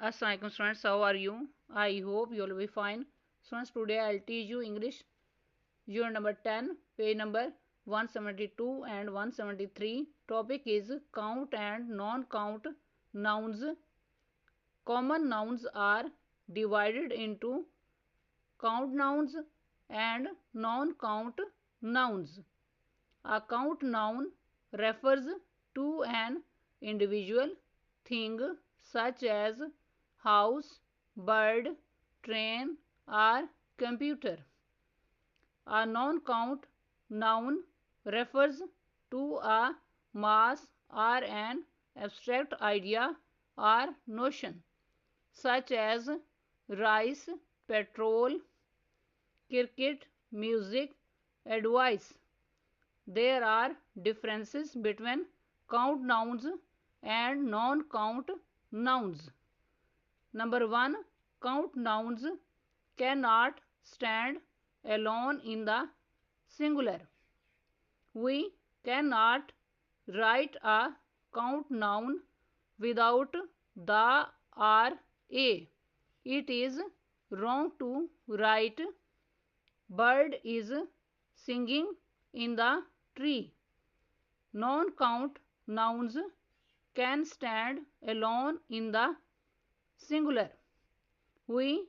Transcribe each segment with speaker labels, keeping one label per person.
Speaker 1: Assalamualaikum students, how are you? I hope you will be fine. Students, today I'll teach you English unit number 10, page number 172 and 173. Topic is count and non-count nouns. Common nouns are divided into count nouns and non-count nouns. A count noun refers to an individual thing such as house, bird, train, or computer. A non-count noun refers to a mass or an abstract idea or notion such as rice, petrol, cricket, music, advice. There are differences between count nouns and non-count nouns. Number 1. Count nouns cannot stand alone in the singular. We cannot write a count noun without the or a. It is wrong to write bird is singing in the tree. Non-count nouns can stand alone in the singular. We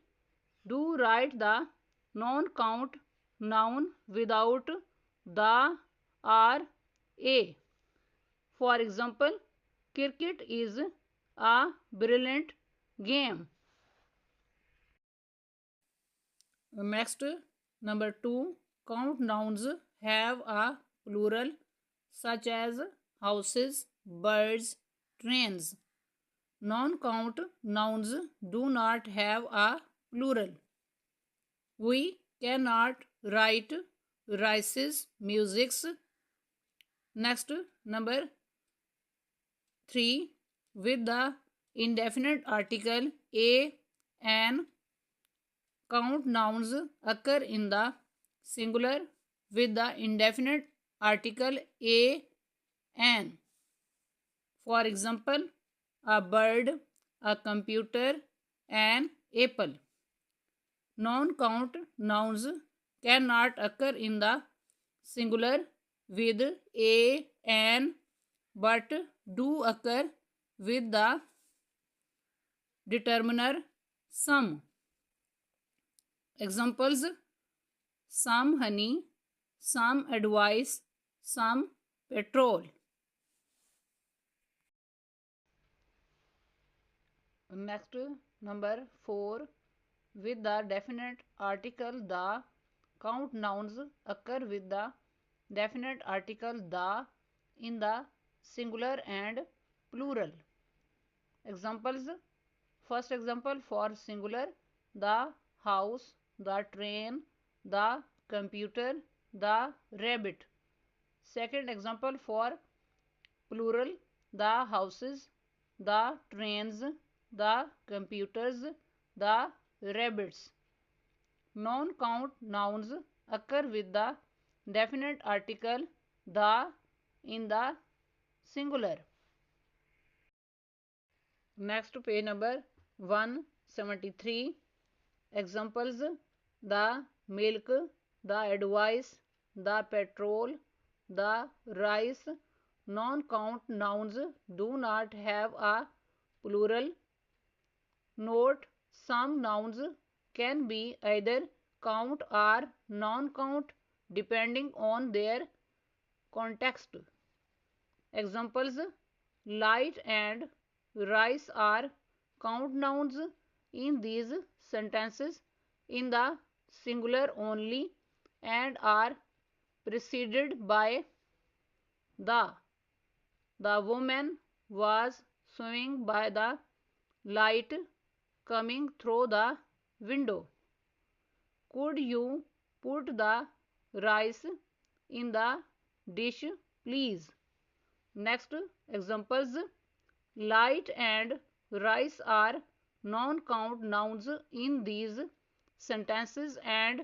Speaker 1: do write the non-count noun without the or a. For example, cricket is a brilliant game. Next, number 2, count nouns have a plural such as houses, birds, trains. Non-count nouns do not have a plural. We cannot write rices, musics. Next, number 3, with the indefinite article a, an. Count nouns occur in the singular with the indefinite article a, an. For example, a bird, a computer, an apple. Non-count nouns cannot occur in the singular with a, an, but do occur with the determiner some. Examples: some honey, some advice, some petrol. Next, number 4, with the definite article the. Count nouns occur with the definite article the in the singular and plural. Examples: first example for singular, the house, the train, the computer, the rabbit. Second example for plural, the houses, the trains, the computers, the rabbits. Non-count nouns occur with the definite article the in the singular. Next, page number 173. Examples: the milk, the advice, the petrol, the rice. Non-count nouns do not have a plural. Note: some nouns can be either count or non-count depending on their context. Examples: light and rice are count nouns in these sentences in the singular only and are preceded by the. The woman was sewing by the light coming through the window. Could you put the rice in the dish, please? Next, examples: light and rice are non-count nouns in these sentences and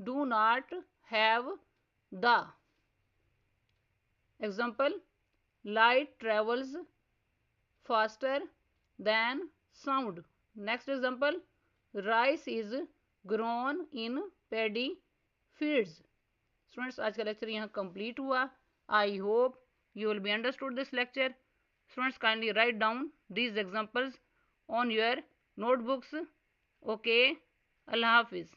Speaker 1: do not have the. Example: light travels faster than sound. Next example, rice is grown in paddy fields. Students आज का lecture यहाँ complete हुआ। I hope you will be understood this lecture. Students, kindly write down these examples on your notebooks. Okay, Allah Hafiz.